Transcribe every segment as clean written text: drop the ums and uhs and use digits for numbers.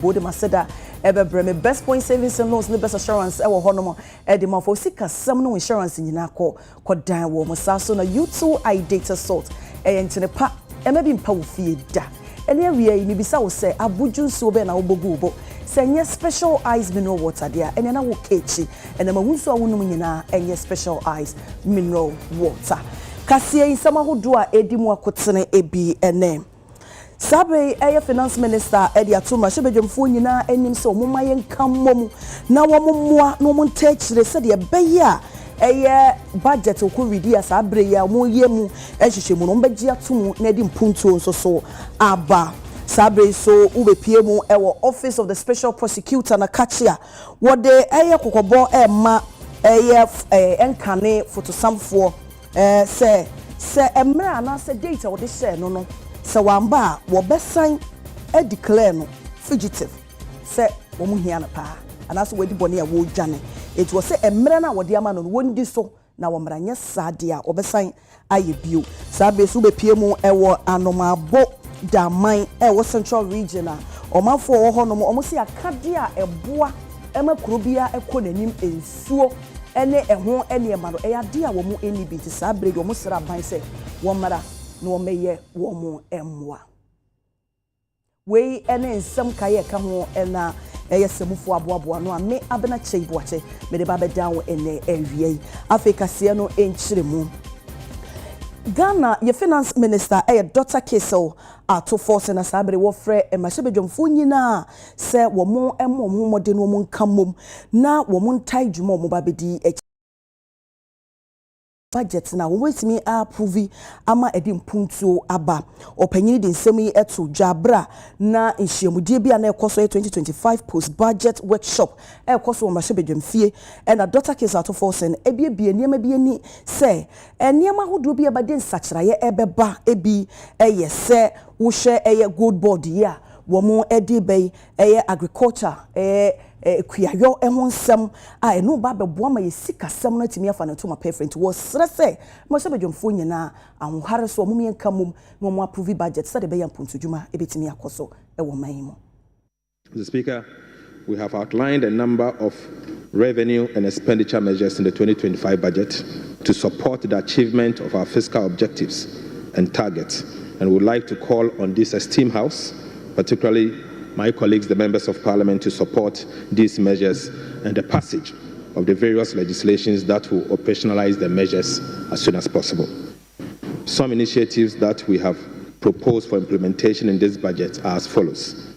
Bode Maseda Ebebreme best point savings and loans the best assurance ewo honomo edema for sika sam no insurance nyina ko dan wo mo saso na U2 I data salt entene pa emebi mpa wo fie da ene awie yi bisa wo se abuju nso be na wo bogu bo se nye special ice mineral water dia ene na wo kechi ene ma wunso awunum nyina enye special ice mineral water kasie insama hodo a edimu akotene ebi ene Sabe eye finance minister Eddie Atuma shebedwemfo nyina enim se omoma yenkammom na wommoa no mo ntachire se de beye a eye budget okoridi asa abre ya mo yemu ehwehwemu no mbegi atomu na di mpuntuo nso so aba sabe so ubepie mu ewo office of the special prosecutor na kachia wode eye kokobo ema eye enkane fotosamfo se emra na se data wode share no so wamba wo besan e declare no fugitive se wo mu hia na pa anaso wadi bone ya wo dwane it was say emre na wode ama no wondi so na wo mranye sade a wo besan aye bio sabe so be pie mu e wo anomabo daman e wo central region a omafo wo ho no mo se akade a eboa emakuro bia ekonanim ensuo ene eho ene ema no e ade a wo mu eni bi ti sabre wo mu sra ban se wo mara no meye wo mo emwa we ene nsem kaye ka ho ena eye semufo aboabo no ame abena chei boache me de ba be down ene awie Africa se no enchiremu Ghana ye finance minister Dr. Kessel ato force na sabre wo frɛ emahebedwomfo nyina se wo mo emom homode no mo nkamom na wo mo ntai dwuma mo ba bedi budget na wo wetimi approve ama edi mpuntuo aba opanyini de nsem yi eto dwabra na nhyiamudie bia na ekoso 2025 post budget workshop ekoso wo mahebedwomfie na Dr. Kessel ato force en ebiebie niam bia ni se niam ahodo bia ba de nsakiraye ebeba ebi se wo hwe good board ya wo mo edi bay agriculture kuyayo ehon nsem a eno ba beboa ma yesika sem no timi afa na to ma preference wo sere se mo se bedwomfo nyina ahohare so mo mienka mum no mo approve budget se de be yampuntu djuma ebetimi akoso ewo manimo. Mr. Speaker, we have outlined a number of revenue and expenditure measures in the 2025 budget to support the achievement of our fiscal objectives and targets, and would like to call on this esteemed House, particularly my colleagues, the members of Parliament, to support these measures and the passage of the various legislations that will operationalize the measures as soon as possible. Some initiatives that we have proposed for implementation in this budget are as follows.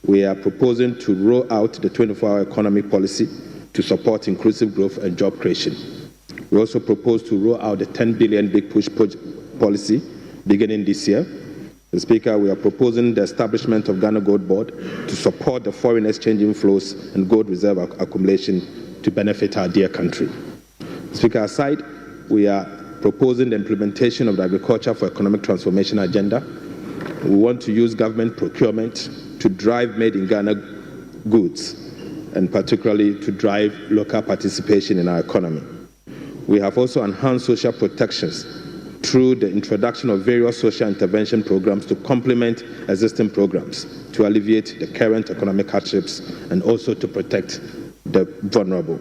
We are proposing to roll out the 24-hour economic policy to support inclusive growth and job creation. We also propose to roll out the 10 billion big push policy beginning this year. Mr. Speaker, we are proposing the establishment of Ghana Gold Board to support the foreign exchange inflows and gold reserve accumulation to benefit our dear country. Speaker, aside, we are proposing the implementation of the Agriculture for Economic Transformation agenda. We want to use government procurement to drive made in Ghana goods, and particularly to drive local participation in our economy. We have also enhanced social protections through the introduction of various social intervention programs to complement existing programs to alleviate the current economic hardships and also to protect the vulnerable.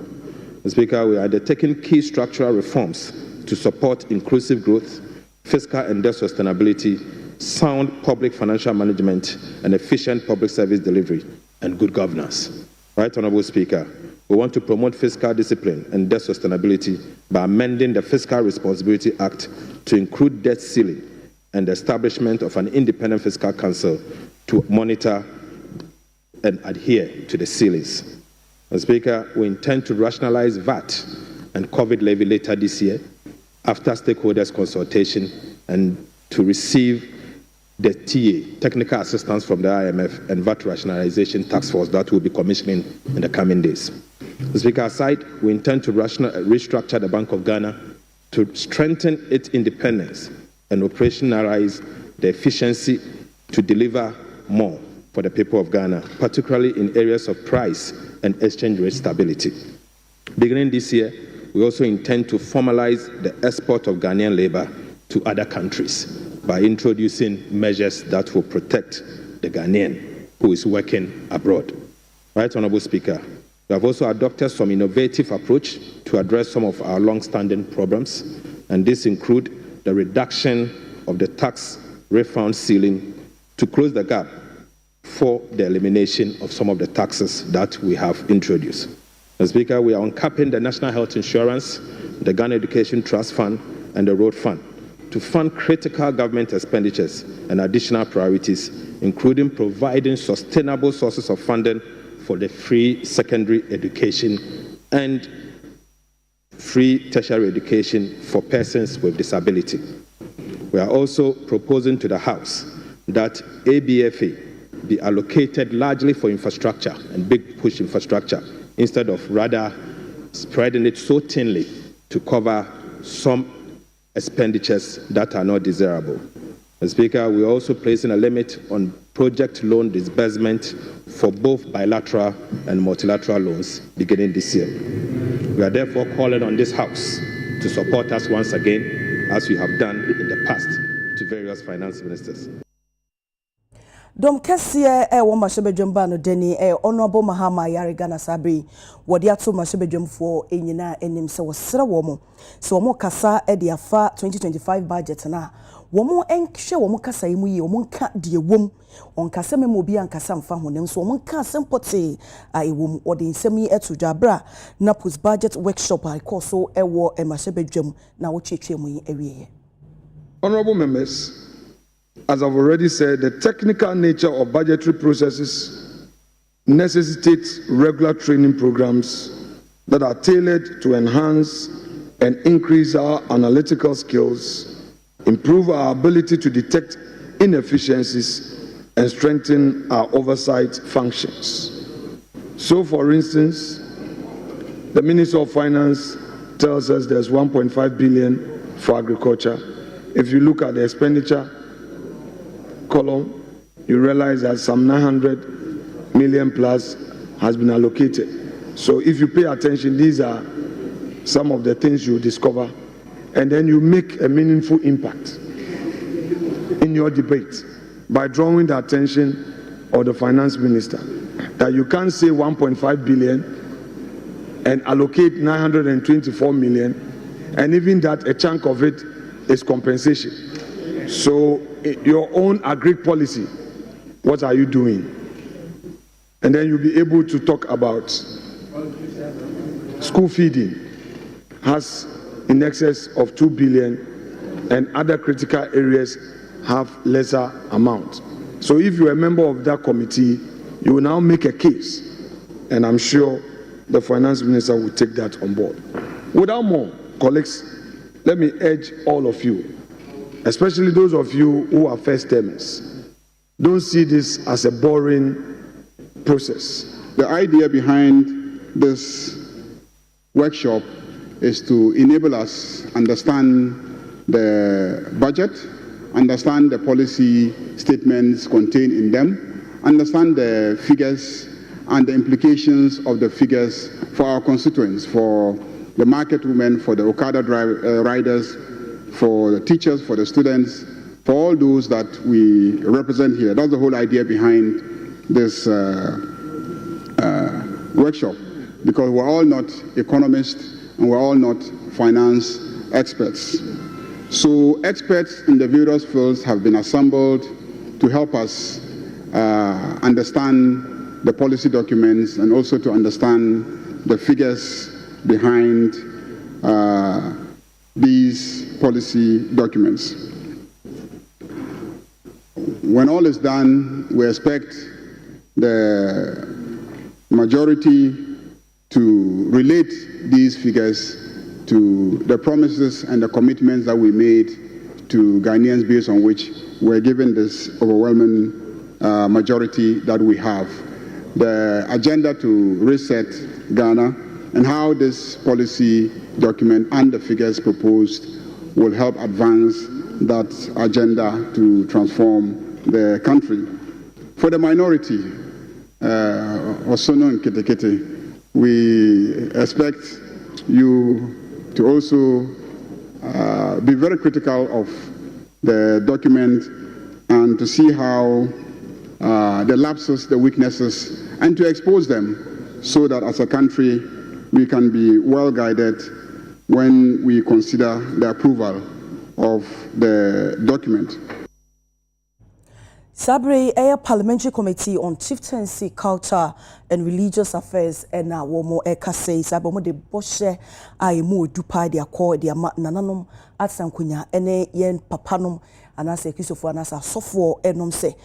Mr. Speaker, we are undertaking key structural reforms to support inclusive growth, fiscal and debt sustainability, sound public financial management, and efficient public service delivery and good governance. Right, Honourable Speaker, we want to promote fiscal discipline and debt sustainability by amending the Fiscal Responsibility Act to include debt ceiling and the establishment of an independent fiscal council to monitor and adhere to the ceilings. Mr. Speaker, we intend to rationalize VAT and COVID levy later this year after stakeholders consultation and to receive the TA, technical assistance from the IMF and VAT rationalization task force that will be commissioning in the coming days. Mr. Speaker, aside, we intend to restructure the Bank of Ghana to strengthen its independence and operationalize the efficiency to deliver more for the people of Ghana, particularly in areas of price and exchange rate stability. Beginning this year, we also intend to formalize the export of Ghanaian labor to other countries by introducing measures that will protect the Ghanaian who is working abroad. Right, Honorable Speaker, we have also adopted some innovative approach to address some of our long-standing problems, and this include the reduction of the tax refund ceiling to close the gap for the elimination of some of the taxes that we have introduced. Mr. Speaker, we are uncapping the National Health Insurance, the Ghana Education Trust Fund, and the Road Fund to fund critical government expenditures and additional priorities, including providing sustainable sources of funding for the free secondary education and free tertiary education for persons with disability. We are also proposing to the House that ABFA be allocated largely for infrastructure and big push infrastructure, instead of rather spreading it so thinly to cover some expenditures that are not desirable. Mr. Speaker, we are also placing a limit on project loan disbursement for both bilateral and multilateral loans beginning this year. We are therefore calling on this House to support us once again, as we have done in the past to various finance ministers. Dom kesiye wo mashebedwem ba no deni honorable Mahama Yarigana Sabri wodi ato mashebedwem fo enyina enim se wosere wo mo se wo mo kasa de afa 2025 budget na wo mo enhwe wo mo kasa yimu yi wo mo nka de wom on kasa memo bi ankasa mfa honem so wo mo nka sempote wom wodi nsem yi eto dwabra na post budget workshop I call so wo mashebedwem na wo twetwe mu yi awieye. Honorable members, as I've already said, the technical nature of budgetary processes necessitates regular training programs that are tailored to enhance and increase our analytical skills, improve our ability to detect inefficiencies, and strengthen our oversight functions. So, for instance, the Minister of Finance tells us there's 1.5 billion for agriculture. If you look at the expenditure column, you realize that some 900 million plus has been allocated. So if you pay attention, these are some of the things you discover, and then you make a meaningful impact in your debate by drawing the attention of the finance minister that you can't say 1.5 billion and allocate 924 million, and even that a chunk of it is compensation. So your own agri policy, what are you doing? And then you'll be able to talk about school feeding has in excess of 2 billion, and other critical areas have lesser amount. So if you're a member of that committee, you will now make a case, and I'm sure the finance minister will take that on board. Without more, colleagues, let me urge all of you, especially those of you who are first-timers, don't see this as a boring process. The idea behind this workshop is to enable us understand the budget, understand the policy statements contained in them, understand the figures and the implications of the figures for our constituents, for the market women, for the Okada riders, for the teachers, for the students, for all those that we represent here. That's the whole idea behind this workshop, because we're all not economists and we're all not finance experts. So experts in the various fields have been assembled to help us understand the policy documents and also to understand the figures behind these policy documents. When all is done, we expect the majority to relate these figures to the promises and the commitments that we made to Ghanaians, based on which we're given this overwhelming majority that we have. The agenda to reset Ghana and how this policy document and the figures proposed will help advance that agenda to transform the country. For the minority, Osono and Ketekete, we expect you to also be very critical of the document and to see how the lapses, the weaknesses, and to expose them so that as a country we can be well guided when we consider the approval of the document. Sabre, a parliamentary committee on chieftaincy, culture and religious affairs, and now womo ekase sabomo de boshe a mu dupa de akọ de nananom atsankunya ene yen papanom anase kisofo anasa sofo enom se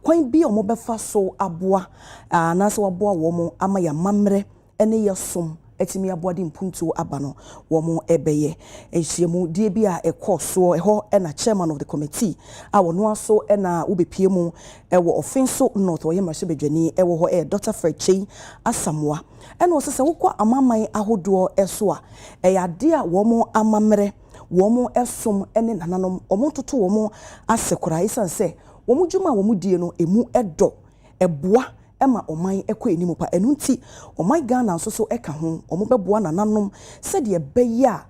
kwan bi omo befa so aboa anase waboa womo ama ya mamre ene yesom etimi aboade mpuntu abano womo ebeye ehyiemu die bi a ekoso eho na chairman of the committee a wono aso na ubepie mu ewo offenso north wo yemra bedwani ewo ho Dr. Fredchey Asamoah ena osese wokọ amaman ahodo eso a eyade a womo amamre womo esom ene nananom omo toto womo asekora isanse womo djuma womo die no emu edo eboa Emma omai ekwe ni mupa enunti omai Ghana nso so eka ho omo beboa nananom se de beya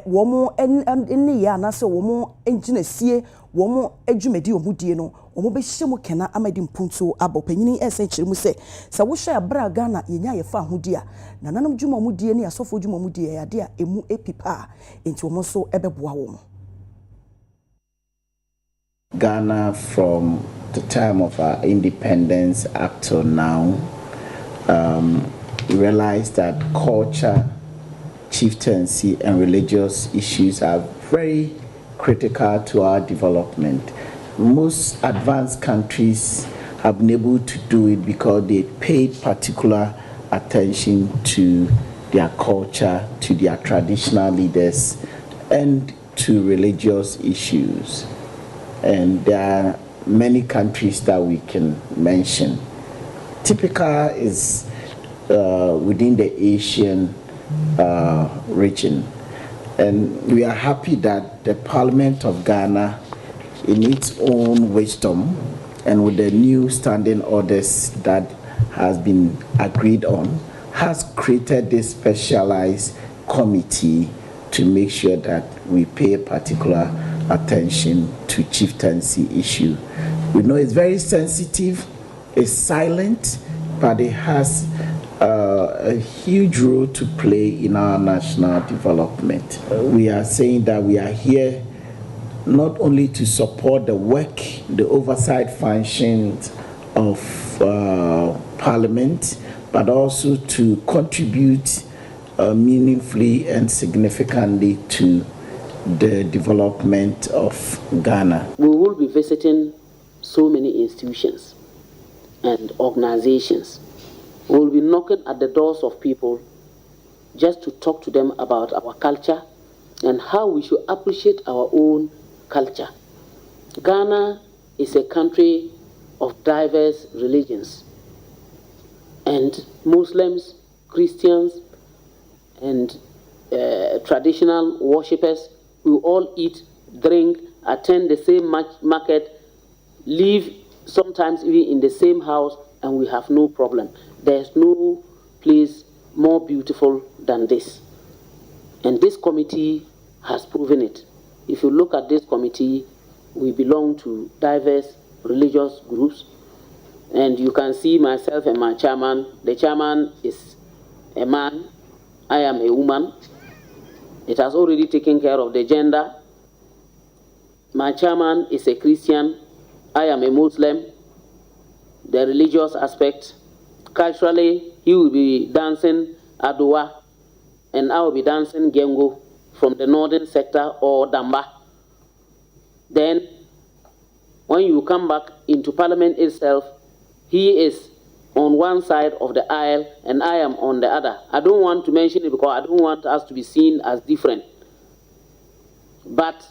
womo enne ya na se womo enginesie womo adwumadi omudie no omo be hyemu kena amadi mpuntu abopanyini esenkyere mu se wo hwa bra Ghana yenya yefa ahodi a nananom dwuma omudie ne asofo dwuma omudie ya de a emu epipa enti omo so ebeboa womo. Ghana from the time of our independence up till now realized that culture, chieftaincy and religious issues are very critical to our development. Most advanced countries have been able to do it because they paid particular attention to their culture, to their traditional leaders and to religious issues. And there are many countries that we can mention. Typical is within the Asian region. And we are happy that the Parliament of Ghana, in its own wisdom and with the new standing orders that has been agreed on, has created this specialized committee to make sure that we pay particular attention to chieftaincy issue. We know it's very sensitive, it's silent, but it has a huge role to play in our national development. We are saying that we are here not only to support the work, the oversight functions of Parliament, but also to contribute meaningfully and significantly to the development of Ghana. We will be visiting so many institutions and organizations. We will be knocking at the doors of people just to talk to them about our culture and how we should appreciate our own culture. Ghana is a country of diverse religions, and Muslims, Christians, and traditional worshippers, we all eat, drink, attend the same market, live sometimes even in the same house, and we have no problem. There's no place more beautiful than this. And this committee has proven it. If you look at this committee, we belong to diverse religious groups, and you can see myself and my chairman. The chairman is a man, I am a woman. It has already taken care of the gender. My chairman is a Christian, I am a Muslim. The religious aspect, culturally, he will be dancing Adowa, and I will be dancing Gengo from the northern sector or Damba. Then, when you come back into Parliament itself, he is on one side of the aisle and I am on the other. I don't want to mention it because I don't want us to be seen as different. But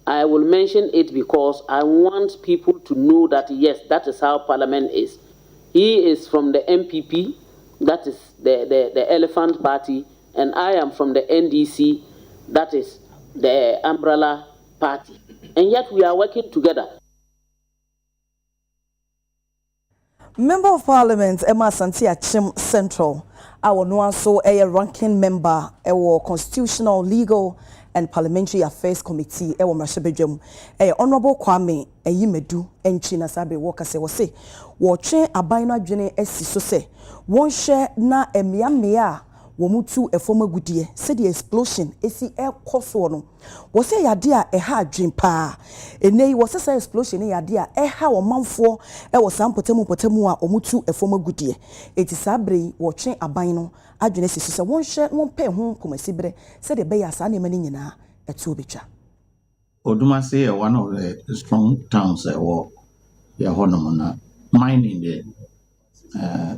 I will mention it because I want people to know that, yes, that is how Parliament is. He is from the MPP, that is the Elephant Party, and I am from the NDC, that is the Umbrella Party. And yet we are working together. Member of Parliament Emma Santia Chim Central, our no so a ranking member, our constitutional, legal and Parliamentary Affairs Committee ewo mrashebedwam Honorable Kwame Eyimedu enchi na sabe woka se wo se wo twen aban no adwene asi so se won hye na emiamea wo mutu efoma gudie se the explosion esi ekoso no wo se yade a eha adwen pa enei wo se explosion yade a eha wo manfo ewo sampotemu a omutu efoma gudie eti sabre wo twen aban no adwene asi so se won hye won pe ho komasibre se de be ya sa ne mani nyina etu obetwa Odumase is one of the strong towns na mining there.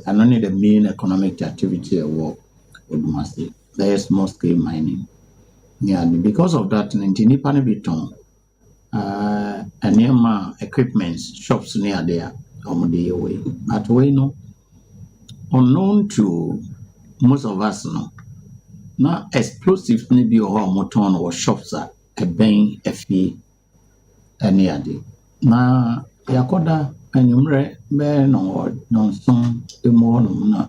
And only the main economic activity Odumase. There is small scale mining. Yeah, because of that, Nintini Panibiton, and near equipments, shops near there, the way. But we know, unknown to most of us, no, now explosives maybe or moton or shops are a bang a fee any other. Na yakoda enyumre be no nonson emo no na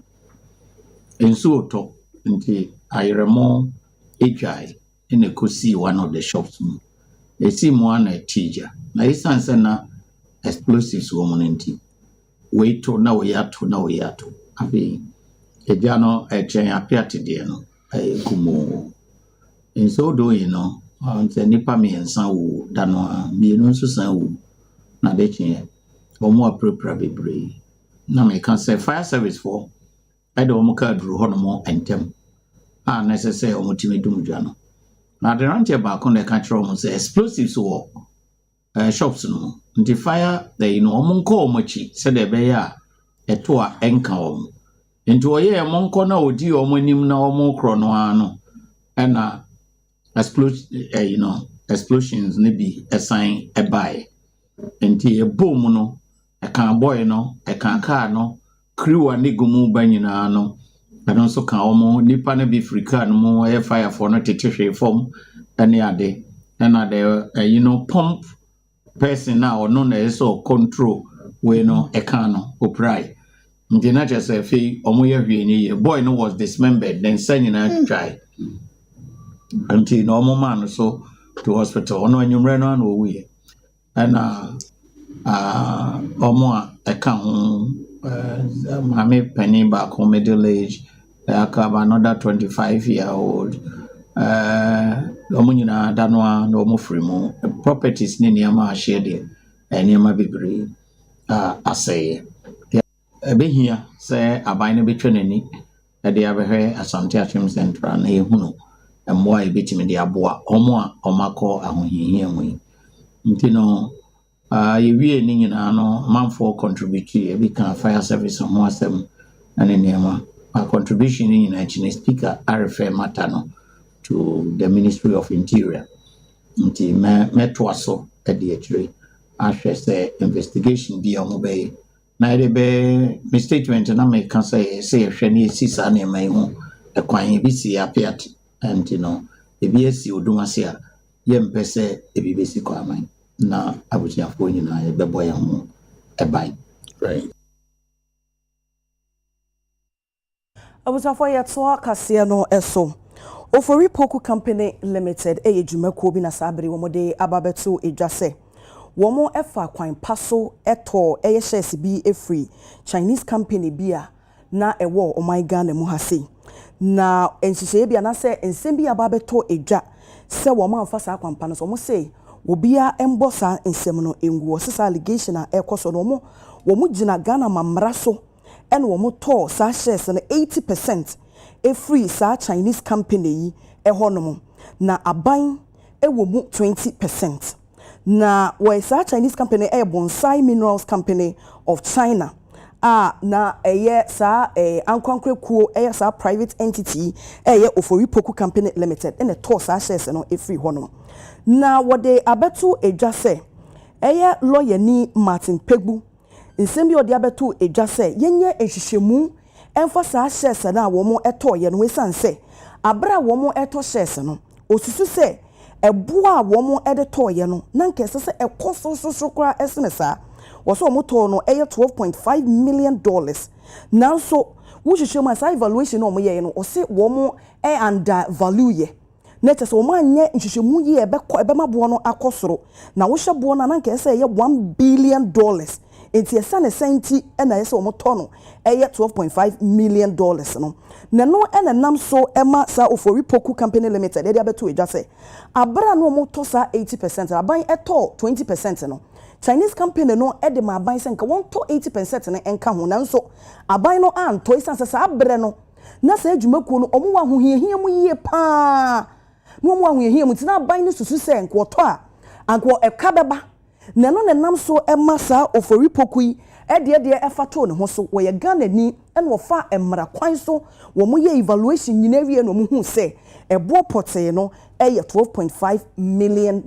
ensu to nti ayeremo ejai in a kosi one of the shops mu e si mu ana tija na isanse na explosives wo mu nti we to na we ato abi eja no echen apiate de no kumo enso do no nti nipa miensa wo da no mienu nso san wo na de chen omo apropra bebre na me kan say fire service for ede omo ka duru ho no mo entem a necessary omo timi dum dwa no na de ranche ba kon de ka kire omo say explosives wo shops no nti fire they no omo nko omo chi se de be ya eto a enka omo nti oye omo nko na odi omo nim na omo kro no ano na explosions ne bi assign a buy enti e boom no e kan boy no e kan car no crew a ne gumu ba nyina no and so kan omo nipa na bi frika no mo e fire for no tetehwe form ane ade na the pump person now or no na so control we no e kan no oprai nti na just say omo ye hwe ni boy no was dismembered then send na try until normal man so to hospital ono anyumre no no we and omo aka ho mame penny back home middle age another 25-year-old omo nyina danwa no omo free mo properties ni niama share there niama bebre asay ebehia say aban no betwenani e de abehwe Asante Achim Central na ehunu emwa ebetimi de aboa omo a omako ahohihia nwi ntino yewie ni nyina no manfo contribute e bi kan fire service ho asem ane niama contribution ni nyina chine speaker refer matter no to the Ministry of Interior nti metwa so e de akire ahwe say investigation bi omo be na ide be statement na me kan say hwe ni sisa na mai ho e kwan bi si apiat and ebi esi Odumase a ye mpese ebi besi kwa aman na abusiafo nyina ye bebo ye ho ebai right abusiafo ye to kase no eso Ofori Poku Company Limited ejumako bi na sabere wo mode ababeto edwase womo efa kwan paso eto shares bi efree Chinese company bia na ewo omaiga na mu hase na ensise bia na se ensem bia ababeto edwa se womo amfa sa kwampa no so mo se obia embosa ensem no enguo sesa allegation a ekoso no womo gina Ghana mamra so ene womo to sa shares na 80% efree sa Chinese company yi ehonom na aban ewo mu 20%. Na sa Chinese company Bonsai Minerals Company of China na sa Ankwankrekuo sa private entity Ofori Poku Company Limited and the to sa shares no free hono na wode abeto edwa se lawyer ni Martin Pegbu nsem bi ode abeto edwa se yenye ehwehwemu emfa sa shares na wo mo eto ye no wesan se abra wo mo eto shares no osusu se eboa womo editor ye no na nkese se ekoso kra esene sa woso moto no $12.5 million now so wo hwehwe ma sa evaluation no mo ye no o se womo under value ye na kyɛ sɛ wɔn anyɛ nhyehyɛmu yi ɛbɛma boɔ no akɔ soro na wohyɛ boɔ no ananka ɛsɛ ɛyɛ $1 billion enti ɛsa ne sɛnti ɛna ɛsɛ wɔn tɔ no ɛyɛ $12.5 million no na no ɛna nam so ɛma sa Ofori Poku Company Limited ɛde abɛto edwa sɛ abra no wɔn tɔ sa 80% aban ɛtɔ 20% no Chinese company no ɛde ma aban sɛ nka wɔn tɔ 80% no ɛnka ho nanso aban no antɔ isan sɛ saa abrɛ no na sɛ adwumakuo no ɔmo wɔ ahohiahia mu yie paa no ɔmo ahohiahia mu tina aban no susu sɛ nka ɔtɔ a anka ɛka bɛba na no ne nam so ɛma saa Ofori Poku yi ɛdeɛ ɛfa to ne ho so wɔyɛ Ghana ni ɛna wɔfa mmara kwan so wɔn yɛ evaluation nyina wie na wɔn hu sɛ ɛboɔ pɔtee no ɛyɛ $12.5 million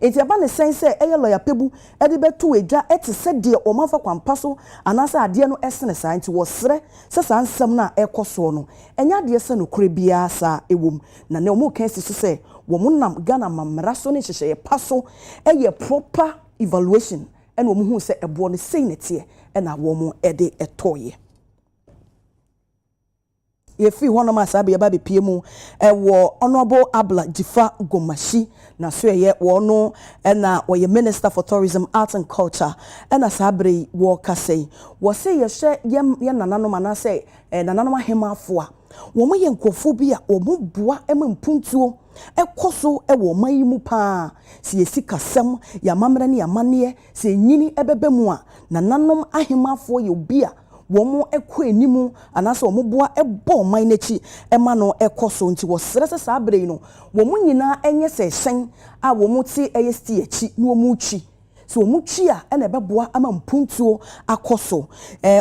enti aba ne sɛn sɛ ɛyɛ lawyer pebu ɛde bɛto edwa ɛte sɛ deɛ wɔn afa kwampa so anaasɛ adeɛ no ɛsene saa nti wɔsrɛ sɛ saa nsɛm no a ɛkɔ soɔ no ɛnyɛ adeɛ sɛ nokore biara saa ɛwɔ mu na ne wɔn kan si so sɛ wɔn nam Ghana mamra so ne hyehyɛ pa so ɛyɛ proper evaluation ɛna wɔn hu sɛ ɛboɔ no sei ne teɛ ɛna wɔn ɛde ɛtɔɔyɛ yefi hono ma sabe ba be pie mu wo honorable Abla Jifa Gomashi na so ye wo no na wo ye Minister for Tourism, Arts and Culture na sabre wo kasei wo se ye hye ye nananom ana se nananom ahemafo a wo mo ye nkofo bi a wo mo boa ema mpuntuo ekoso wo mayi mu pa si yesi kasem ya mamra ne ya mane se nyini ebebe mu a nananom ahemafo ye obi a womo ekɔ enimu anase womo boa ɛbɔ man n'akyi ɛma no ɛkɔ so nti wɔsrɛ sɛ saa bere yi no womo nyina ɛnyɛ sɛ hyɛn a womo te ɛyɛ sti akyi na womo twi so womo twi a ɛna ɛbɛboa ama mpuntuo akɔ so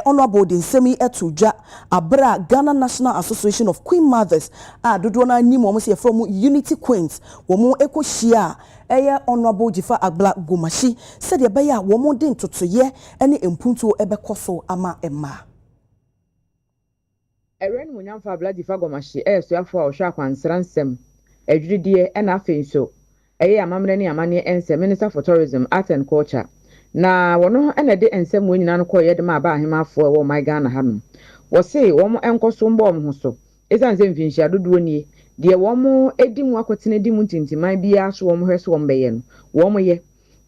honorable de nsɛm yi ɛto dwa abra Ghana National Association of Queen Mothers a dodoɔ na anim wɔn sɛ from Unity Queens womo ɛkɔ hyia ɛyɛ honorable Jifa Abla Gomashi said ɛbɛyɛ a wɔn de ntotoyɛ ɛne mpuntuo ɛbɛkɔ so ama ɛma ɛrɛn mu nyamfa Abla Jifa Gomashi ɛyɛsoafo a ɔhwɛ akwansra nsɛm adwudiɛ ɛna afei nso ɛyɛ amamrɛ ne amane ɛnsɛ Minister for Tourism, Arts and Culture na wɔn ɛna de nsɛm wɔn nyinaa no kɔ yɛ de ma aba ahemafo ɛwɔ my Ghana hanom wɔse wɔn ɛnkɔ so mbɔ wɔn ho so ɛsan sɛ mfinhyia dodoɔ nie deɛ wɔn edi mu akɔtena di mu ntintiman biara so wɔn hwɛ so wɔn bɛyɛ no wɔn yɛ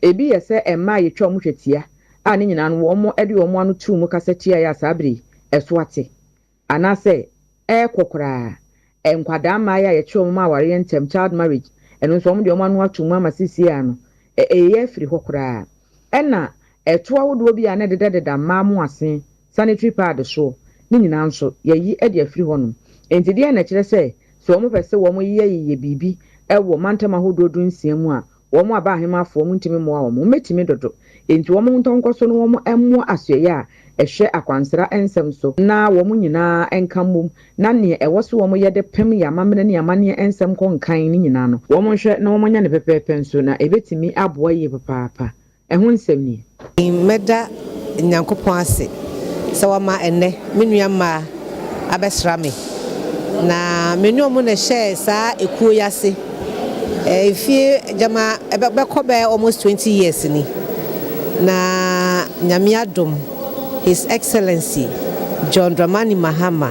ebi yɛ sɛ ɛmma yɛtwa wɔn hwɛtia a ne nyinaa no wɔn ɛde wɔn ano tu mu kasa tia yɛ asabere ɛso ate anaasɛ ɛkɔ koraa nkwadaa mmaa yɛ a yɛtwa wɔn aware ntɛm child marriage ɛno nso wɔn de wɔn ano ato mu ama sisi ano ɛyɛ afiri hɔ koraa ɛna ɛto ahodoɔ bi a ne deda mmaa mu ase sanitary pad so ne nyinaa nso yɛyi ɛde afiri hɔ no enti deɛ na kyerɛ sɛ so wɔn pɛ sɛ wɔn yɛ bibi ɛwɔ mantam ahodoɔ do nsia mu a wɔn aba ahemafo wɔn ntumi mu a wɔn metimi dodo enti wɔn ntɔnkɔ so no wɔn ɛmo asoɛyɛ a ɛhwɛ akwansra nsɛm so na wɔn nyinaa ɛnka mbom na nea ɛwɔ so wɔn yɛ de pem yɛ amamene ne amane nsɛm kɔ nkan ne nyinaa no wɔn hwɛ na wɔn nya ne pɛpɛɛpɛ nso na ebetimi aboa yie papaapa ɛho nsɛm nie mɛda nyankopɔn ase sɛ wɔma ɛnɛ me nua mmaa abɛsra me na me nua mu na hyɛ saa ekuo yase efie jama ɛbɛkɔ bɛ almost 20 years ni na nyame adom His Excellency John Dramani Mahama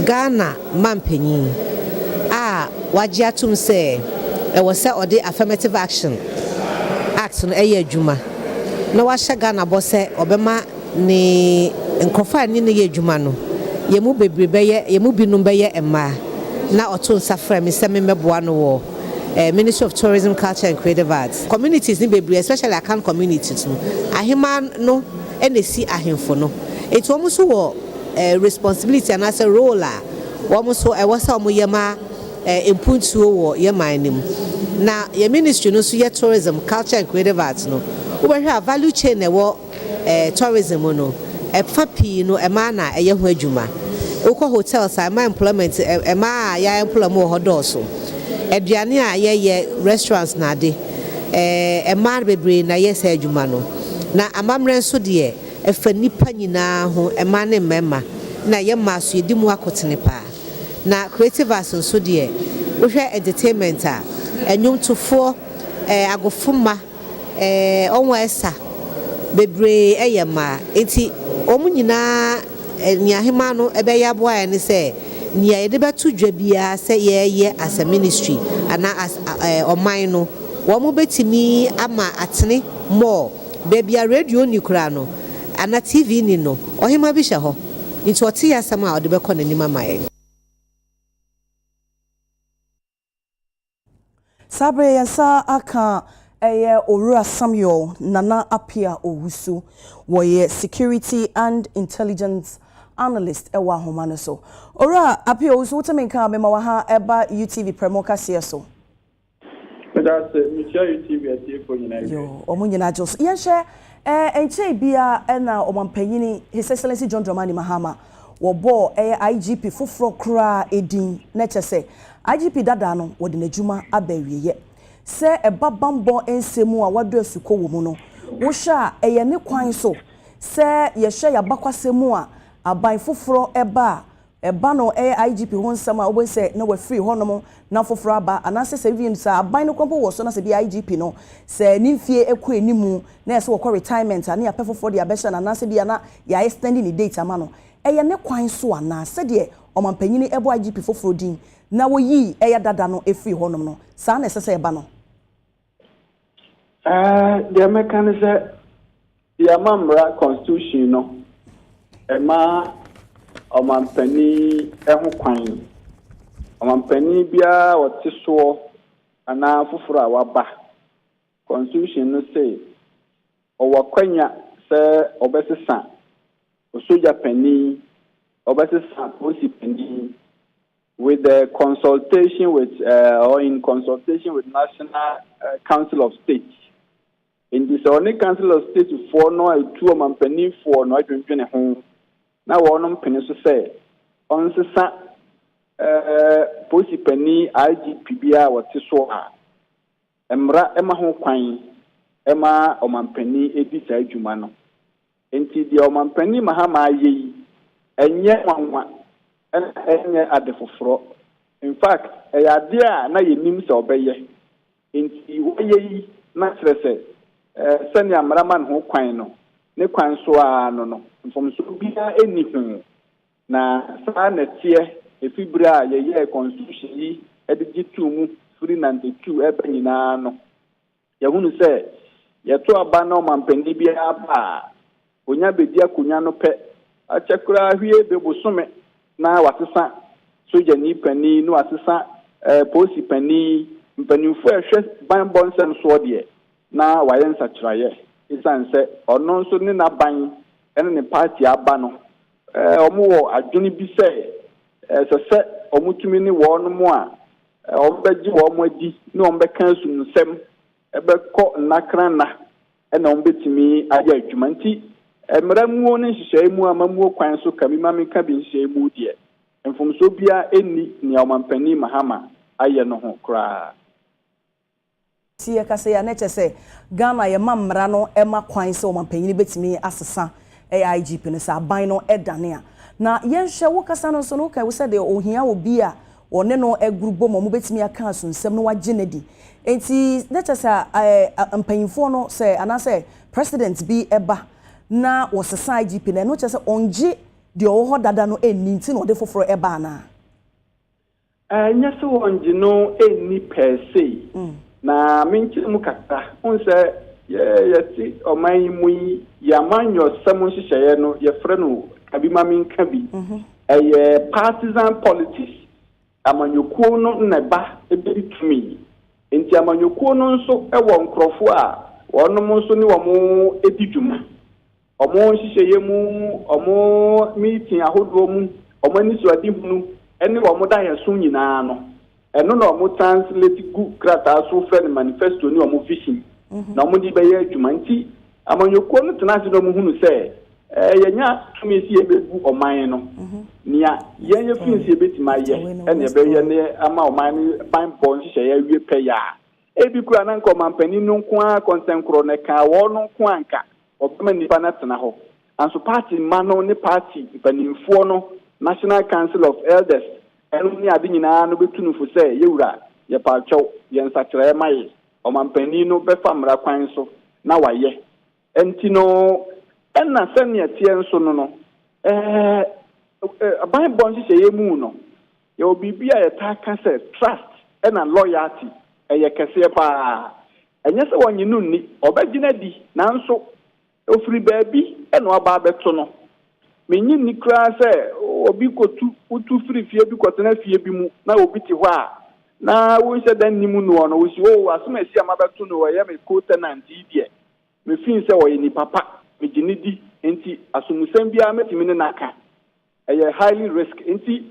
Ghana mampanyin a wagye atum sɛ ɛwɔ sɛ ɔde affirmative action act no ɛyɛ adwuma na wahyɛ Ghana bɔ sɛ ɔbɛma ne nkɔfa ne ne yɛ adwuma no yɛmu bebre bɛyɛ yɛmu binom bɛyɛ mmaa na ɔto nsa frɛ me sɛ memmɛboa no wɔ Ministry of Tourism, Culture and Creative Arts communities ni bebre especially Akan communities no ahema no ɛna si ahemfo no eti wɔn so wɔ responsibility and as a role a wɔn so ɛwɔ sɛ wɔn yɛ ma mpuntuo wɔ yɛ man nim na yɛ ministry no so yɛ tourism, culture and creative arts no wobɛhwɛ a value chain ɛwɔ tourism no ɛfa pii no ɛma na ɛyɛ ho adwuma wokɔ hotels a ɛma employment ɛma a yɛ employment wɔ hɔ dɔɔso aduane a yɛyɛ restaurants na ade ɛma bebree na yɛ sɛ adwuma no na amamrɛ nso deɛ ɛfa nipa nyinaa ho ɛma ne mmɛma na yɛ ma so yɛdi mu akɔtene paa na creative arts nso deɛ wohwɛ entertainment a ɛnwomtofoɔ agofoma ɔnwɔ ɛsa bebree ɛyɛ ma enti wɔn nyinaa niahema no ɛbɛyɛ aboa yɛ ne sɛ nia yede beto dwa bia se ye as a ministry ana as oman no wo mo betimi ama atene more baby radio ni kura no ana TV ni no ohima bi hye ho nti oti asama ode be kọ nanima maye Sabre yasa aka eye Owura Samuel Nana Apia Owusu woye security and intelligence analyst ewa homano so Owura Apia Owusu wotemenka mema wa ha eba UTV Premoka so That's UTV atifo nyina yo omunyina jos yenhye enche bia na omampanyini His Excellency John Dramani Mahama wobo IGP foforo kra edin na chese IGP dada no wode n'adwuma abawieye se ebabambo ensemu a wado asuko wo mu no wo hya eye ne kwan so se ye hye ya bakwasemu a aban foforo eba no IGP ho nsema wo se na wa free honom na foforo aba anase se vi nsa aban no kwampo wo so na se bi IGP no se nimfie ekọ enimu na ese wo retirement ani apɛ foforo de abɛhye na anase bi na ya extending the date ama no eye ne kwan so ana se de omampanyini ebo IGP foforo din na wo yi eye dada no efiri honom no sa na esese eba no the mechanism the mamra constitution no ema omampani eho kwan omampani bia wote so ana foforo a waba constitution no say owakwanya se obesesa osoja pani obesesa policy pani with the consultation with or in consultation with National Council of State. In this only Council of State for no two mampani for no adwendwene ho na wonom pene so say on sesa policy pani IGP bia wote so a emra ema ho kwan ema omampani edi sa adwuma no enti dia omampani Mahama ayi enye wanwa enye adefoforo in fact ade a na yenim se obeye enti woyeyi na trese sani amraman ho kwan no ne kwan so a no mfomso bia enihu na sa na tie efibra ye constitution yi edigitu mu 392 ebe nyina no yahunu se yeto aba na omampani bia ba onya bedi akonya no pe achakura hwie bebosome na wasesa soja ni pani no wasesa policy pani mpanimfo ehwe ban bonsem so de na wayensa kiraye isanse ono nso ne na ban ene ne party aba no omo adwuni bi se sese omutumi ni wo no mo a ombeji wo mo adi ne ombeka sum nsem ebekọ nakra na ena ombetimi aya adwuma nti emramuo ne hyehyɛ mu amamuo kwan so kamima menka bi hyehyɛ mu die mfomso bia eni ne omampani Mahama aye no ho kra tie kase ya neche se Ghana ye mamra no ema kwan so omampani betimi asesa IGP no sa ban no edane a na yenhwe wo kasa no so no kai wo se de ohia obi a one no egrubo mo betimi aka asunsem no wagye nedi enti neche se ampanyifo no se anase president bi eba na wosesa IGP na no chese onji de oho dada no eni nti no de foforo eba na nya se onji no eni per se na minchi mu kata onse ye oman mu ya manyo samu hyehyeye no ye frɛ no kabima minka bi partisan politics amanyokuo no na ba ebitumi enti amanyokuo no nso ɛwɔ nkrɔfo a wɔnom nso ne wɔn edidwuma omo hyehyeye mu omo meeting ahodo mu omo ni so adi hunu ene omo da yeso nyina no eno na omo translate gu krata so friend manifesto ni omo vision na omo di beye adwuma nti amanyokuo no tena se no mu hunu se yenya tumi si ebebu oman no nia yenye finsi ebetima ye ene ebeye ne ama oman ni ban bon hyehyeye wie peya ebi kura na nko mampani no nko a konsenkro ne ka wo no nko anka obama nipa na tena ho anso party mano ne party banimfo no National Council of Elders enu ni ade nyina no betunu fo se yewura ye paatwo ye nsakire mai omampani no befa mra kwan so na waye enti no enna sene tie nso no aban bon hye ye mu no Ye obi bia ye ta ka say trust and loyalty eye kese pa enye se wonye nu ni obagina di nanso ofiri baabi e no aba beto no menyi ni kra say obi kotu utu firi fie bi kotena fie bi mu na obi ti hɔ a na wo se dan nimu no no wo si o asoma si amabeto no wo ye me ko tenant die me fin se wo ye ni papa me gini di enti asomusem bia metimi ne naka eye highly risk enti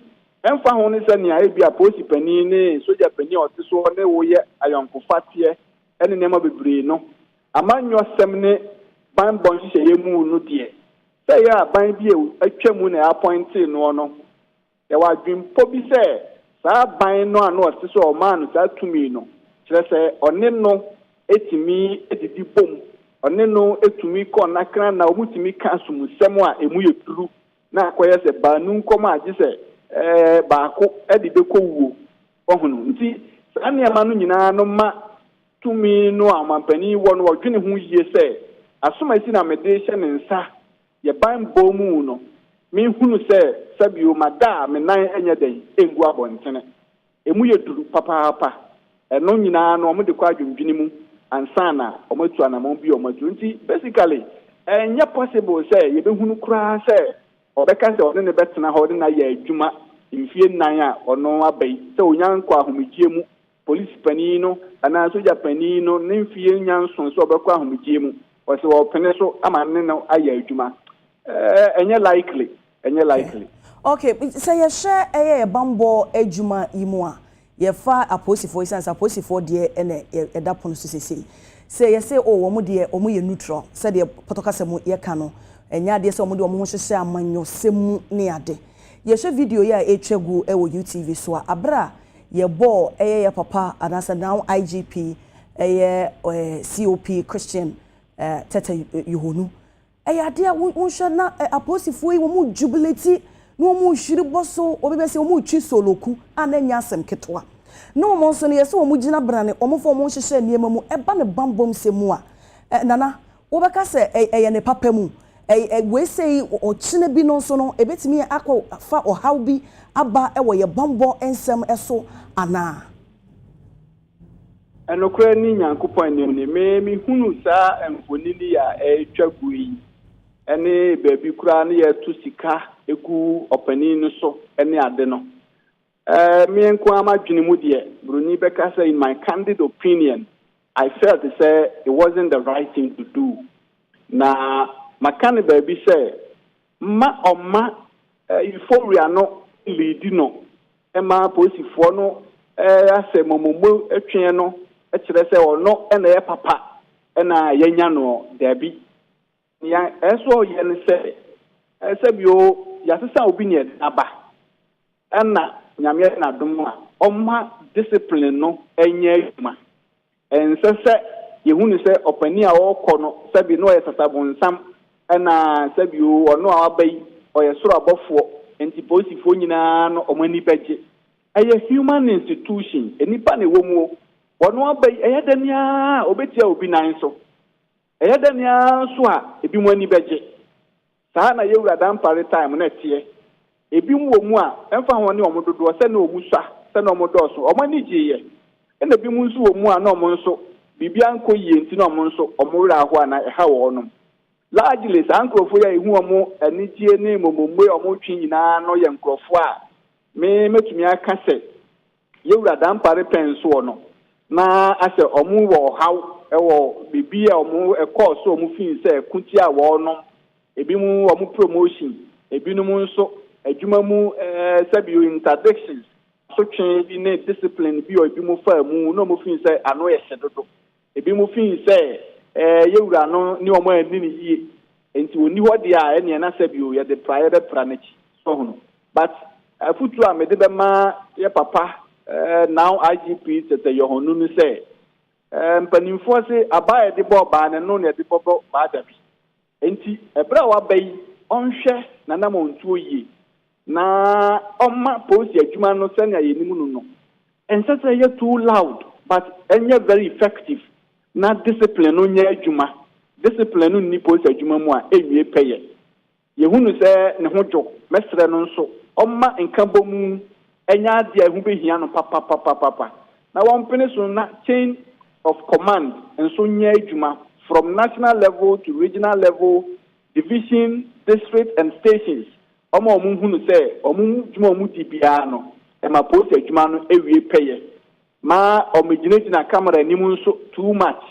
emfa ho ne se nia e bia police pani ne soja pani ote so ne wo ye ayonko fatie ene nema bebre no amanyo sem ne ban bon hye ye mu no de se ya ban bi atwa mu na appoint no no ye wa dwempo bi se saa ban no ano ote so o man sa tumi no kire se one no etimi edidi bom one no etumi ko nakra na omutimi ka sumusem a emu ye turu na akoye se banu nkoma age se baako edi beko wuo ohunu nti saa niama no nyina no ma tumi no amampani wo no odwene ho yie se asoma isi na mede hye ne nsa ye ban bomu no me hunu se sabio mada me nan enye den engu abontene emu ye duru papa eno nyina no omde kwa adwendwene mu ansana omatu anamon bi omatu nti basically enye possible say ye behunu kura say obeka say one ne betena ho de na ye adwuma mfie nan a ono abai say onyanko ahomegye mu police pani no ana soja pani no ne mfie nyanso so obekọ ahomegye mu o se wo pene so ama ne no aye adwuma enye likely okay say ye share eye bambo adwuma imu a ye fa aposifo isansa aposifo de ene edapono so sesei say ye say wo mo de omo ye neutral say de potokasem ye ka no enya de say omo de omo hwehwe amanyo semu ne ade ye share video ya etwegu e wo UTV so abra ye bo ye papa anasa now IGP COP Christian Teta Yohonu ade a wonhwe na aposifo yi wo mu jubilate no mu hwiri boso obi se wo mu twi soloku ananya asem ketwa no mo nso ne yese wo mu gina brane omofo mo hyehyɛ niema mu eba ne bambom semu a nana wo beka se eye ne papa mu we say o chine bi no nso no ebetimi akọ fa ohaw bi aba ewo ye bambo ensem eso ana enokra ni nyankopon ne me hunu sa emfonini ya etwagu yi ene beebi kura ne ye tu sika egu opani no so ene ade no me enko amadwene mu de bruni beka say in my candid opinion I felt to say it wasn't the right thing to do na makane beebi say ma euphoria no lead no ema posifo no ase momomo etwen no ekire say ono ena ye papa ena yenya no dabi ya eso ye ne se bio ya sesa obi ne aba ena nyame na dum a omma discipline no enye ma ensese yehunu se opani a wokọ no sabi no ye sasabonsam ena sabio ono a abai oye soro abofo enti posifo nyina no omani beje eye human institution enipa ne womu ono abai eye dania obetia obi nan so eye dania so a ebi mu ani beje saa na yewura dan pare time na tie ebi mu womu a emfa ho ne omododo se na omu sa se na omodo so omani jiye ena ebi mu nso womu a na omo nso bibia nko yie enti na omo nso omowura ho ana eha wo no largely saa nkrofo ya ehu omo anijie ne momomwe omo twi nyina no ye nkrofo a me metumi aka se yewura dan pare penso no na ase omo wo haw ewo bibia omo course omo fin se kuti a wo no ebi mu omo promotion ebi no mu nso adwuma mu sabio interdictions so twen bi ne discipline bi o ebi mu fa mu no mo fin se ano ye sedodo ebi mu fin se yewura no ni omo ani ni yie enti oni hodi a ene na sabio ye de prior pranachi so hono but futu a mede be ma ye papa now IGP Teta Yohonu ni se mpanimfo se abaye de bo ba ne no ne de bo ba da bi enti ebra wa bai onhwe na na montuo yie na omma posi adwuma no se na yenimu no ense se ye too loud but enye very effective na discipline no nya adwuma discipline no ni posi adwuma mu a ewie peye yehunu se ne hojo mesre no nso omma nkabomu enya de ehu behia no papa na won pene so na chain of command nso nya adwuma from national level to regional level, division, district and stations. Omo hunu say omo dwuma omo di bia no e ma post adwuma no ewie peye ma omegyina na camera ni mu nso too much.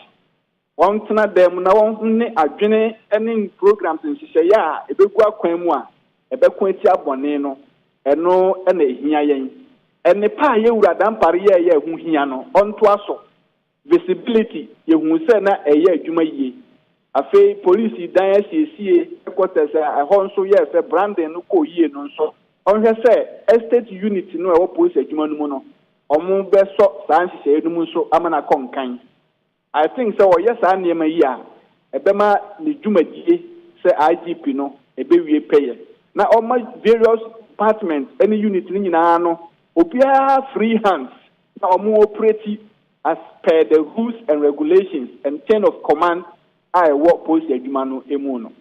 Won tena dem na won ne adwene ene programs nhihye ya ebegu akwan mu a ebekon ati abone no eno na ehia yen ene pa ye wura dampare ye hu hia no onto aso visibility ye hu se na eye adwuma yie afi police dan asiesie quarters a ho nso ye se branding no ko yie no nso onhwe se estate unit no e wo police adwuma no mu no omo be so san nhihye no mu nso amana konkan. I think so yes an niema yi a ebema ne dwumadie se IGP no ebewie peye na oma various departments any unit ni nyina no obia free hands na omo operate as per the rules and regulations and chain of command I work police adwuma no emu no.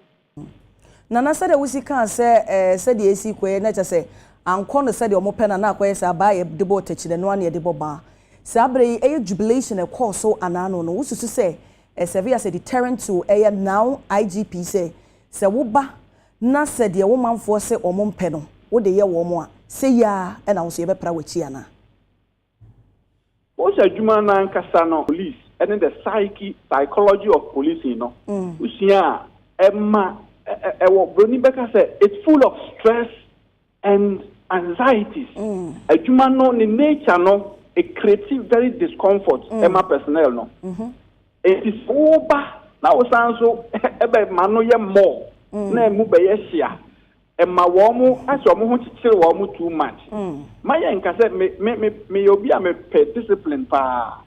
Nana said that we can say said the AC kwe na say anko no said omo pena na akwa say ba ye debo techide no ane debo ba sabre e jubilation e call so anano no wususu say serve as a deterrent to now IGP say wo ba na said the woman for say omo mpe no wo de ye wo mo a say ya e na wo so ye be pra wachi ana wo sha dwuma na nkasa no police and the psychology of policing no usia emma ewo broni beka say it's full of stress and anxieties adwuma no ni nature no it creates very discomfort emma personnel no it is over now sanso ebe mano ye more na emu be ye hia emma wo mu aso mo ho chichire wo mu too much my nka say me obi a me pe discipline pa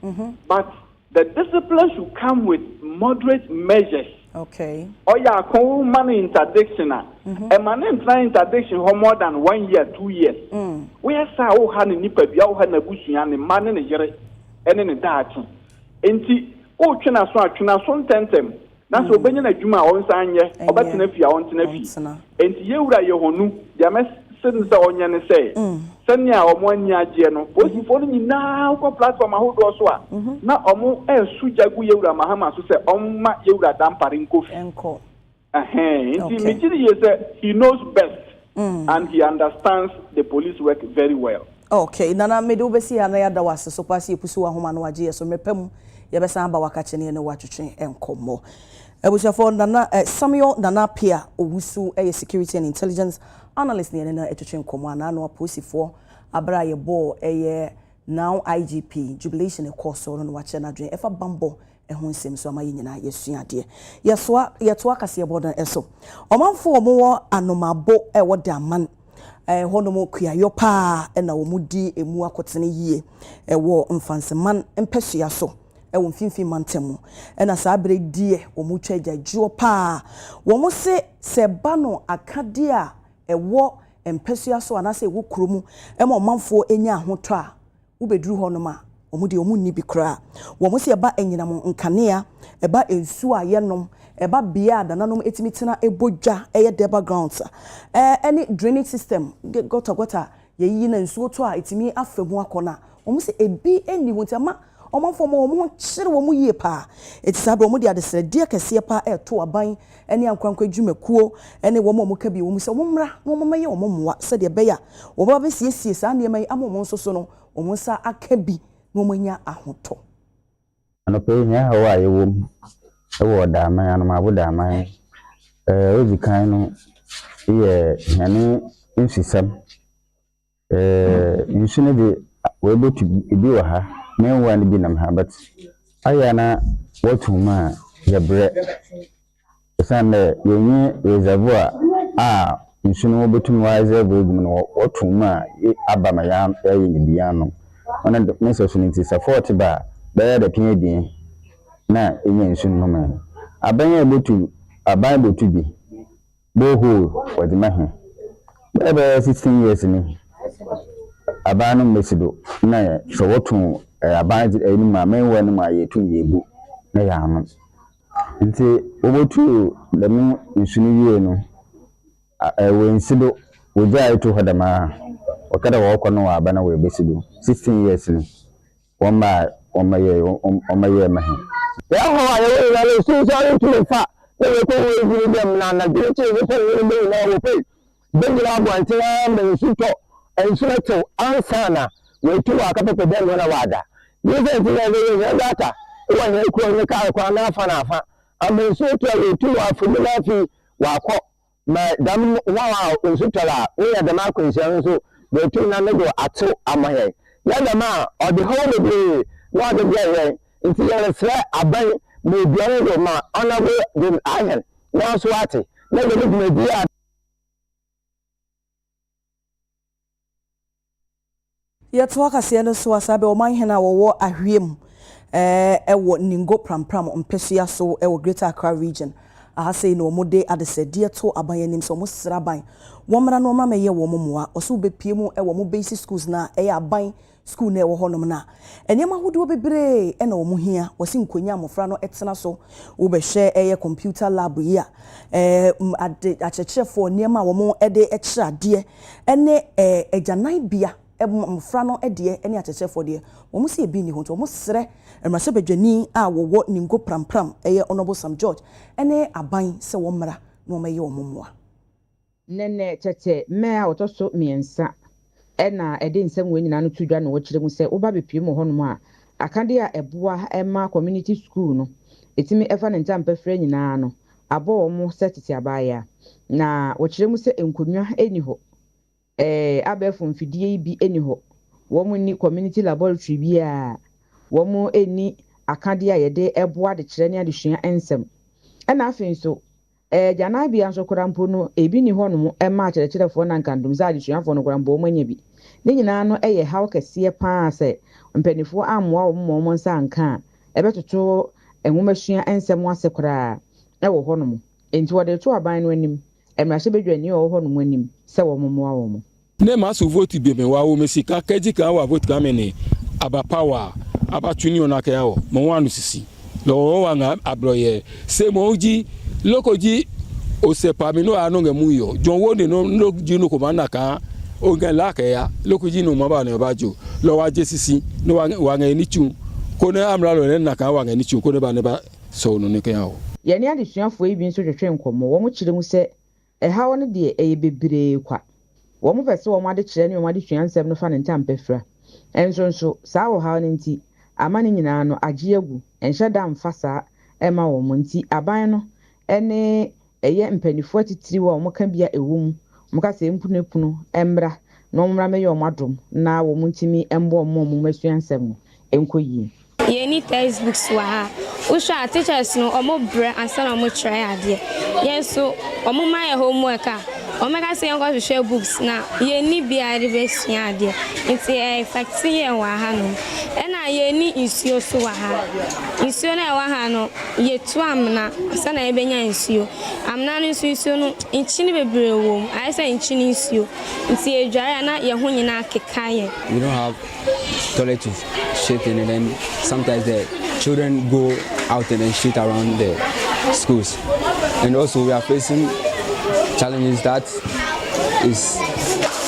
but the discipline should come with moderate measures. Okay. Oh yeah, come money interdiction. A man interdiction for more than 1 year, 2 years. We are so honey nipper, be all had a bush and a man in a year and in a darting. And see, oh, China son tentem. That's what Benjamin Juma on Sanya, or better if you want to know. And you are your honu, the mess sends the onion say. Senya or 1 year general, was you following now for platform who does now omo sujagu yura mahama so say omma yura damparing kofi enko he knows best and he understands the police work very well. Okay, nana me do be see na ya da wase so pasi epusu wa homa no waje so mepam ye be san ba wakache ne ne watwetwe enkomo ebushafo nana Samuel Nana Pia owusu security and intelligence analyst ne na etwetwe enkomo ana no aposifo abra ye bo now IGP jubilation e course so no wache na dwen efa bambo ehun sem so amaye nyina yesua de yeto akase bodan eso omanfo omo anomabo e woda man hono mo kuayo pa na wo mudi emu akotene yie wo mfanseman mpesua so wo mfimfin mantemu na saa bre die wo mu twa agyajuo pa wo mo se ba no akade a wo mpesua so anase wo kromu ma omanfo enya ahoto a ubedru hono ma omudi omunni bi kra wo mo se eba enyinam nkanea eba ensu a yenom eba bia dananom etimitina ebodwa eye the backgrounds any drainage system gota ye yi na nsuo to a etimi afemu akona wo mo se ebi eni hontama omanfo mo mo chire wo mu yie pa etisabe wo mo dia de srede kese pa to aban eni ankwankwa dwumakuo eni wo mo ka bi wo mu se wo mra wo mo maye wo mo moa se de beya wo ba be siesie sa ne mai amomo nso so no wo mo sa aka bi no manya ahoto anope nya hawa yewo ewo da man anu mabu da man ozi kan no ye hane insisam insune de we botu bi wa ha menwa ni bi nam ha but ayana wotuma ye bre sande yenye reservoir a insune wo botu wa reservoir gum no wotuma abama ya yin biya no ona necessity support ba da pinye din na enye insune no man abanya botu aban botu bi boho wadimahe ebe 16 years ni abanu mesido na so wotu aban eni ma menwa ni ma yetu yebu na ya anu nti obotu dem insune wie no we nsido oja eto hodama wakada wako no abana we besidu 16 years ni wama ye mahi ya ho ayo na le su sa tu fa le ko we bi dem na dire che we so we na wo pe bengira bwante me su to en su to ansana we tu aka pepe dem na wada ni se ti le data wa ne ko ne ka kwa na fa amen so to we tu wa fu na fi wa ko ma dam wa nsu tara we ya dama ko nsia so we tu na me do ato amaye ya dama o the whole day wa de ye nti ya sra aban me biare do ma honorable the iron na so ate na de me dia ya to akase no so asabe o man hena wo ahwiem ewo ningo prampram mpesua so ewo Greater Accra region ahase no mode adesede to abanyanim so mo sraban womra no mama ye wo momoa oso bepie mu ewo mo basic schools na aban school na ewo honom na enyama hodo bebre na wo hia wose nkonya amofra no etena so wo be hwe eye computer lab yi achechefo nyama wo mo ede ekirade ene ejanan bia mfra no ede ene achechefo de wo mo se ebi ni ho to wo mo sre emrase bedwani a wo ningo prampram eye honorable Sam George ene aban se wo mra no maye wo momoa nene tete me a otoso miensa ena ede nsem we nyina no tudwa no wo kire mu se wo ba bepie mu honom a akade a eboa ema community school no etimi efa ne ntampa fra nyina no abo wo mo setiti abaya na wo kire mu se enkonwa eni ho abefo mfidie bi eni ho wo mo ni community laboratory bi a wo mo eni akade a yede eboa de kire ne adesua ensem ena afin so jana bia nso korampo no ebi ni honom ema kyerɛkyerɛfo na nkandom za adesuafo no korampo mo anya bi ne nyina no eye haw kɛseɛ paa sɛ mpanifo ammoa wo mo nsa nka ebetoto enwomasua ensɛm ase koraa ɛwɔ honom enti wɔde to aban no anim emrahye bedwani wɔ honom anim sɛ wo momoa wo mo ne maso vote bi me wa wo mesika kaji kan wa vote kan me ne aba power aba tuni ona ka yawo mo wa no sisi lo wa nga abroye se mo ji lokoji osepa mi no anu ngemu yo jonwo de no ji no ko mana kan o gan la ka ya lokoji no mo ba ne ba jo lo wa je sisi no wa nga ni chu ko ne amra lo ne na kan wa nga ni chu ko ne ba so no ne ka yawo ye ne adesuafo yi bi nso twetwe nkomo wo mo kire mu se hawo no de eye bebre kwa wo mo pese wo mo ade kire ne wo mo ade suansem no fa ne ntampefra enso saa wo hawo ne nti amane nyina no agye agu enhye da mfasa ema wo mo nti aban no ene eye mpanifo atitiri wo mo ka bia ewum mo ka se mpunepuno emra no mmra me yo madom na wo mo ntimi embo mo masuansem enkoyi yeni textbooks wa usha teachers no omo bre ansana omo try ade yenso omo my homework omega say ngo share books na yeni bia de be sua ade nti fact ye wa ha no ena yeni isuo so wa ha isuo na wa ha no ye tu amna sana e benya isuo amna no isuo no nchini bebre wo I say nchini isuo nti edware na ye ho nyina kekaye. We don't have toilet to shit in, and then sometimes the children go out and then shit around the schools, and also we are facing challenges that is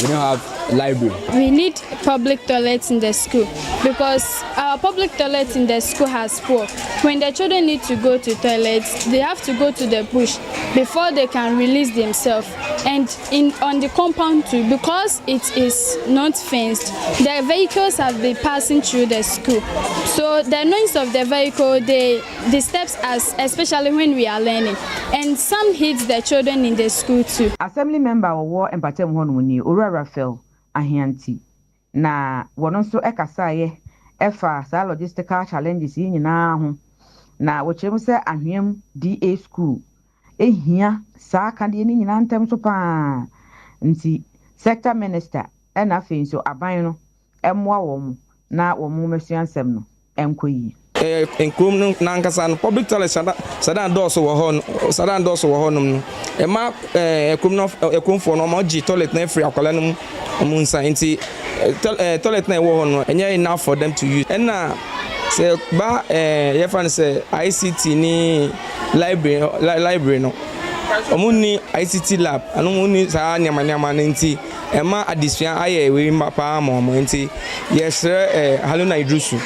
we don't have library. We need public toilets in the school because our public toilet in the school has poor. When the children need to go to toilets, they have to go to the bush before they can release themselves. And on the compound too, because it is not fenced, the vehicles have been passing through the school. So the noise of the vehicle, they disturbs us, especially when we are learning. And some hits the children in the school too. Assembly member war empatem hono ni Ora Raphael Ahianti na wono so ekasaye efa sa logistical challenges yi nyina ho na wo kyerem se ahwem DA school ehia sa kande ni nyina ntem so pa nti sector minister ena afei so aban no emmoa wo mu na wo mu masuansem no enkoyi enkom no nankasa no public toilet sadan doso wo ho no ema ekom no ekomfo no ma gi toilet na free akwala no mu nsa nti toilet na wo ho no enye enough for them to use na se ba ye fan se ICT ni library no omuni ICT lab anu muni sa nyama nti ɛma adesua ayɛ we paa ma ɔmo nti yɛsrɛ Haruna Idrisu,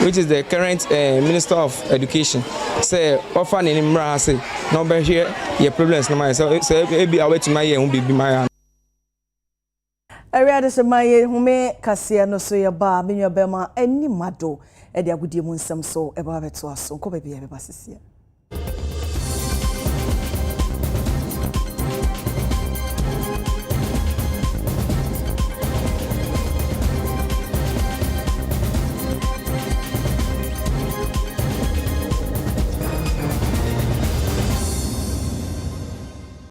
which is the current Minister of Education, say offer ne mmra ase na ɔbɛhwɛ yɛ problems na ma sɛ ebi awɛtumi ayɛ ho bibi ma ya. Area de semaye hume kasia no so ye ba menua bema ani mado e de agodie mu nsɛm so e ba beto aso ko ba bia be ba sisia.